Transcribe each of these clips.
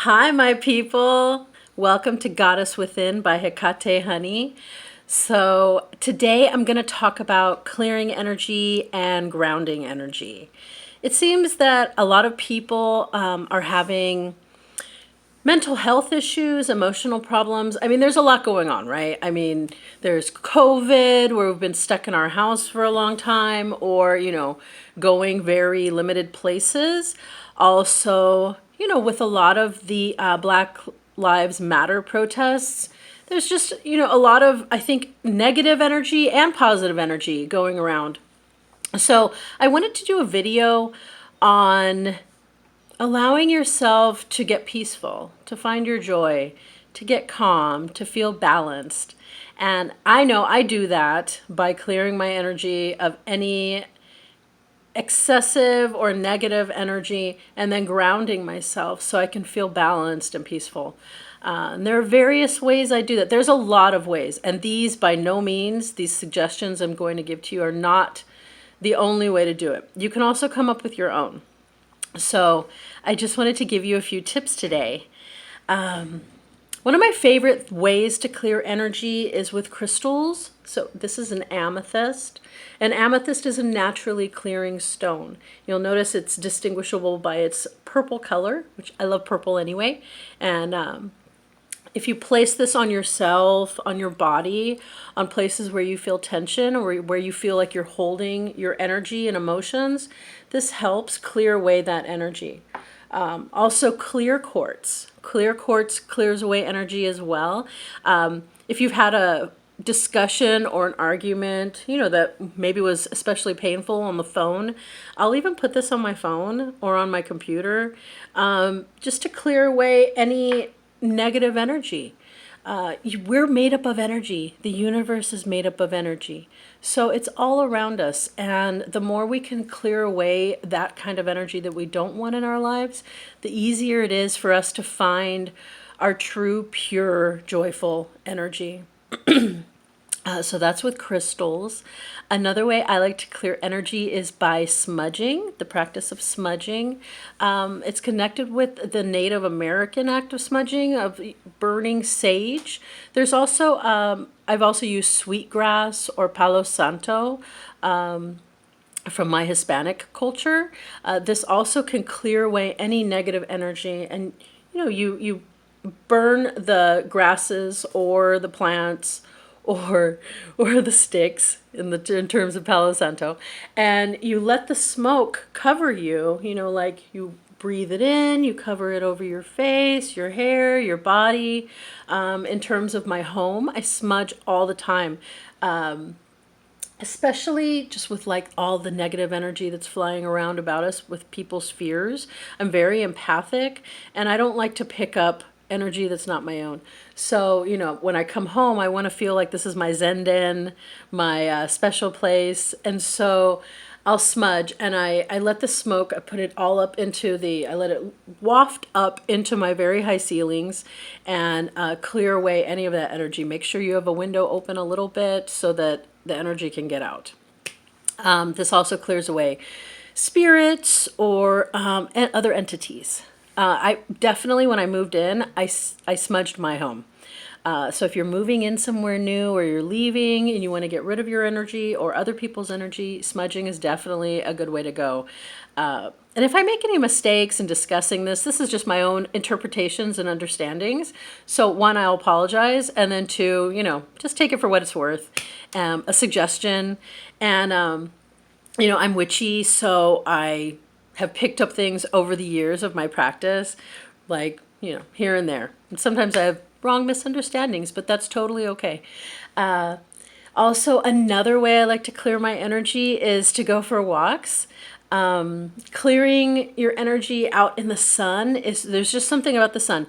Hi, my people. Welcome to Goddess Within by Hecatehoney. So, today I'm going to talk about clearing energy and grounding energy. It seems that a lot of people are having mental health issues, emotional problems. I mean, there's a lot going on, right? I mean, there's COVID, where we've been stuck in our house for a long time, or, going very limited places. Also, with a lot of the Black Lives Matter protests, there's just, a lot of, I think, negative energy and positive energy going around. So I wanted to do a video on allowing yourself to get peaceful, to find your joy, to get calm, to feel balanced. And I know I do that by clearing my energy of any excessive or negative energy and then grounding myself so I can feel balanced and peaceful. And there are various ways I do that. There's a lot of ways. And these, by no means, these suggestions I'm going to give to you are not the only way to do it. You can also come up with your own. So I just wanted to give you a few tips today. One of my favorite ways to clear energy is with crystals. So this is an amethyst. An amethyst is a naturally clearing stone. You'll notice it's distinguishable by its purple color, which I love purple anyway. And if you place this on yourself, on your body, on places where you feel tension or where you feel like you're holding your energy and emotions, this helps clear away that energy. Also, clear quartz. Clear quartz clears away energy as well. If you've had a discussion or an argument, that maybe was especially painful on the phone, I'll even put this on my phone or on my computer, just to clear away any negative energy. We're made up of energy. The universe is made up of energy. So it's all around us. And the more we can clear away that kind of energy that we don't want in our lives, the easier it is for us to find our true, pure, joyful energy. So that's with crystals. Another way I like to clear energy is by smudging, the practice of smudging. It's connected with the Native American act of smudging, of burning sage. There's also, I've also used sweetgrass or palo santo from my Hispanic culture. This also can clear away any negative energy. And, you burn the grasses or the plants or the sticks in terms of Palo Santo, and you let the smoke cover you. Like you breathe it in, you cover it over your face, your hair, your body. In terms of my home, I smudge all the time. Especially just with like all the negative energy that's flying around about us with people's fears. I'm very empathic and I don't like to pick up energy that's not my own. So, when I come home, I want to feel like this is my Zen den, my special place. And so I'll smudge and I let the smoke, I put it all up I let it waft up into my very high ceilings and clear away any of that energy. Make sure you have a window open a little bit so that the energy can get out. This also clears away spirits or and other entities. I definitely, when I moved in, I smudged my home. So if you're moving in somewhere new or you're leaving and you want to get rid of your energy or other people's energy, smudging is definitely a good way to go. And if I make any mistakes in discussing this, this is just my own interpretations and understandings. So one, I'll apologize. And then two, just take it for what it's worth. A suggestion. And, I'm witchy, so I have picked up things over the years of my practice, like, here and there. And sometimes I have wrong misunderstandings, but that's totally okay. Also, another way I like to clear my energy is to go for walks. Clearing your energy out in the sun there's just something about the sun.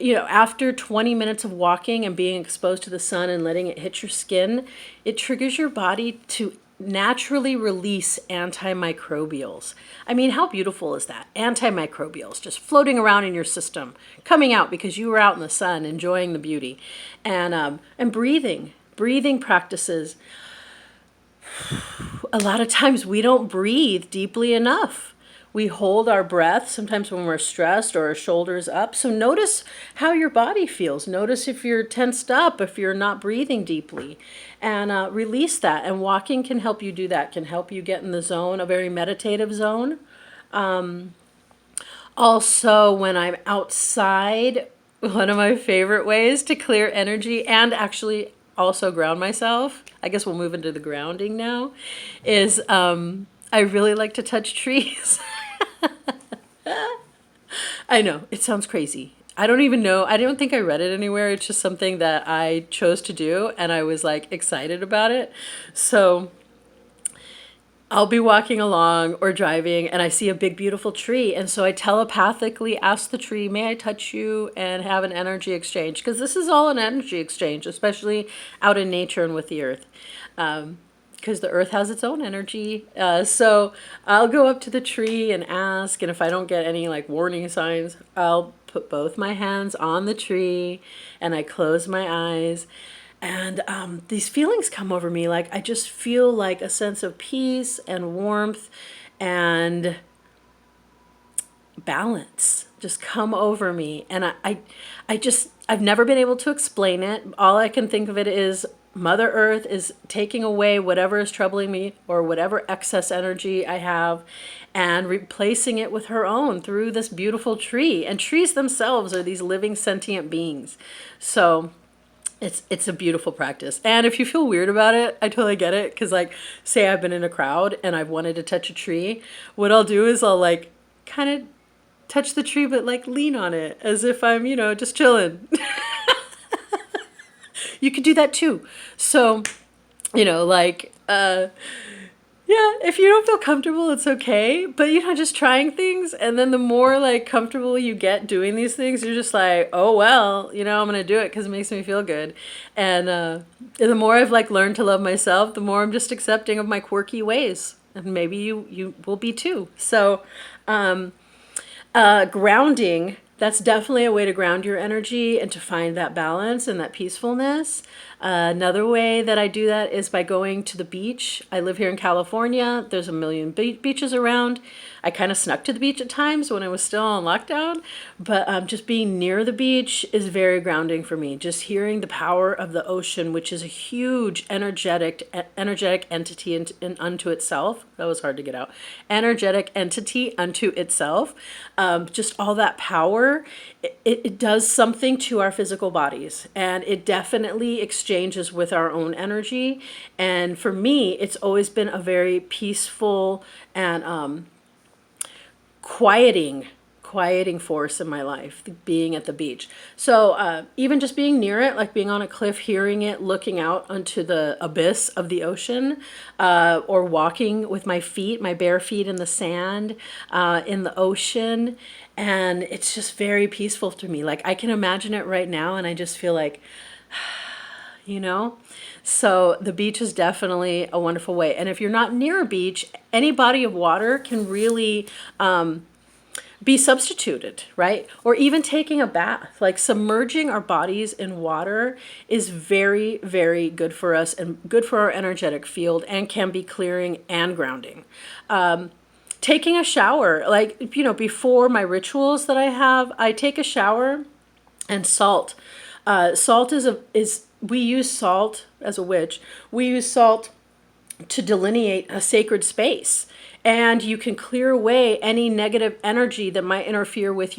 After 20 minutes of walking and being exposed to the sun and letting it hit your skin, it triggers your body to naturally release antimicrobials. I mean, how beautiful is that? Antimicrobials just floating around in your system, coming out because you were out in the sun enjoying the beauty. And breathing practices. A lot of times we don't breathe deeply enough. We hold our breath sometimes when we're stressed or our shoulders up. So notice how your body feels. Notice if you're tensed up, if you're not breathing deeply, and release that. And walking can help you do that, can help you get in the zone, a very meditative zone. Also, when I'm outside, one of my favorite ways to clear energy and actually also ground myself, I guess we'll move into the grounding now, is I really like to touch trees. I know, it sounds crazy. I don't even know. I don't think I read it anywhere. It's just something that I chose to do and I was like excited about it. So I'll be walking along or driving and I see a big, beautiful tree. And so I telepathically ask the tree, may I touch you, and have an energy exchange? Because this is all an energy exchange, especially out in nature and with the earth. Because the earth has its own energy. So I'll go up to the tree and ask. And if I don't get any like warning signs, I'll put both my hands on the tree and I close my eyes. And these feelings come over me. Like I just feel like a sense of peace and warmth and balance just come over me. And I've never been able to explain it. All I can think of it is Mother Earth is taking away whatever is troubling me or whatever excess energy I have and replacing it with her own through this beautiful tree. And trees themselves are these living sentient beings. So it's a beautiful practice. And if you feel weird about it, I totally get it. Because like, say I've been in a crowd and I've wanted to touch a tree. What I'll do is I'll like kind of touch the tree, but like lean on it as if I'm, just chilling. You could do that too. So, like, yeah, if you don't feel comfortable, it's okay. But just trying things. And then the more like comfortable you get doing these things, you're just like, oh, well, I'm going to do it because it makes me feel good. And the more I've like learned to love myself, the more I'm just accepting of my quirky ways. And maybe you will be too. So grounding, that's definitely a way to ground your energy and to find that balance and that peacefulness. Another way that I do that is by going to the beach. I live here in California. There's a million beaches around. I kind of snuck to the beach at times when I was still on lockdown, but just being near the beach is very grounding for me. Just hearing the power of the ocean, which is a huge energetic entity unto itself. That was hard to get out. Energetic entity unto itself. Just all that power. It does something to our physical bodies, and it definitely exchanges with our own energy. And for me, it's always been a very peaceful and quieting force in my life, being at the beach. So even just being near it, like being on a cliff, hearing it, looking out onto the abyss of the ocean, or walking with my bare feet in the sand, in the ocean. And it's just very peaceful to me. Like I can imagine it right now and I just feel like, So the beach is definitely a wonderful way. And if you're not near a beach, any body of water can really be substituted, right? Or even taking a bath, like submerging our bodies in water is very, very good for us and good for our energetic field and can be clearing and grounding. Taking a shower, like, before my rituals that I have, I take a shower and salt. Salt we use salt as a witch. We use salt to delineate a sacred space. And you can clear away any negative energy that might interfere with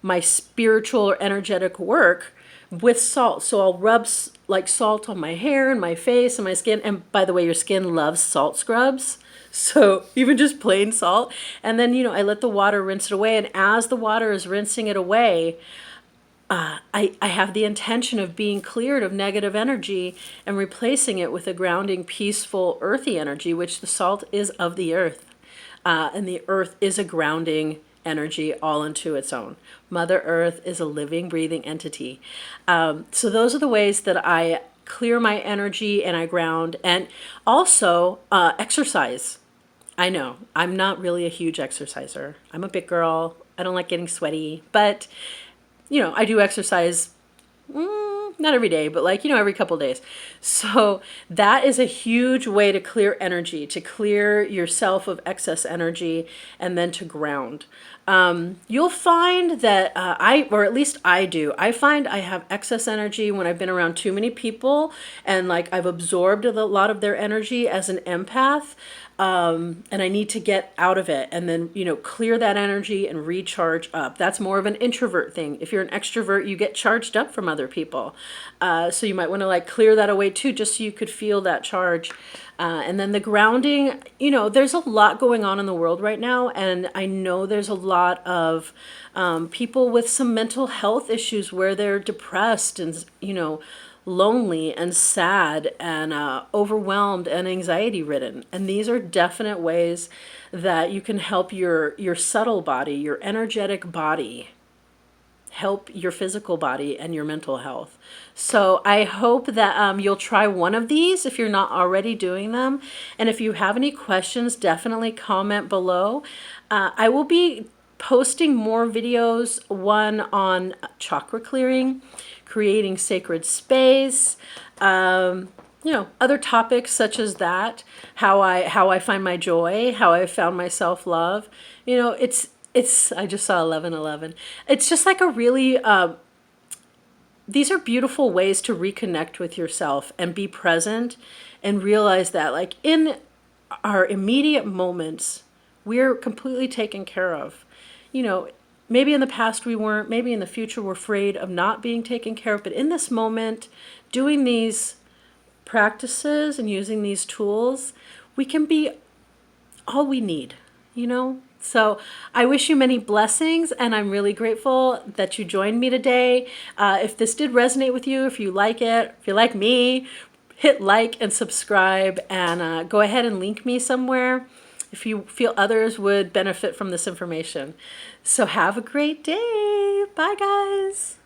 my spiritual or energetic work with salt. So I'll rub like salt on my hair and my face and my skin. And by the way, your skin loves salt scrubs. So even just plain salt. And then, I let the water rinse it away. And as the water is rinsing it away, I have the intention of being cleared of negative energy and replacing it with a grounding, peaceful, earthy energy, which the salt is of the earth. And the earth is a grounding energy all into its own. Mother Earth is a living, breathing entity. So those are the ways that I clear my energy and I ground. And also exercise. I know, I'm not really a huge exerciser. I'm a big girl. I don't like getting sweaty. But, I do exercise, not every day, but like, every couple days. So that is a huge way to clear energy, to clear yourself of excess energy, and then to ground. You'll find that or at least I do, I find I have excess energy when I've been around too many people, and like I've absorbed a lot of their energy as an empath. And I need to get out of it and then, clear that energy and recharge up. That's more of an introvert thing. If you're an extrovert, you get charged up from other people. So you might want to like clear that away too, just so you could feel that charge. And then the grounding, there's a lot going on in the world right now. And I know there's a lot of people with some mental health issues where they're depressed and, lonely and sad and overwhelmed and anxiety ridden. And these are definite ways that you can help your subtle body, your energetic body, help your physical body and your mental health. So I hope that you'll try one of these if you're not already doing them. And if you have any questions, definitely comment below. I will be posting more videos, one on chakra clearing, creating sacred space, other topics such as that, how I find my joy, how I found my self-love. I just saw 1111. It's just like a really, these are beautiful ways to reconnect with yourself and be present and realize that like in our immediate moments, we're completely taken care of. Maybe in the past we weren't, maybe in the future we're afraid of not being taken care of, but in this moment, doing these practices and using these tools, we can be all we need, So I wish you many blessings, and I'm really grateful that you joined me today. If this did resonate with you, if you like it, if you like me, hit like and subscribe, and go ahead and link me somewhere if you feel others would benefit from this information. So have a great day. Bye, guys.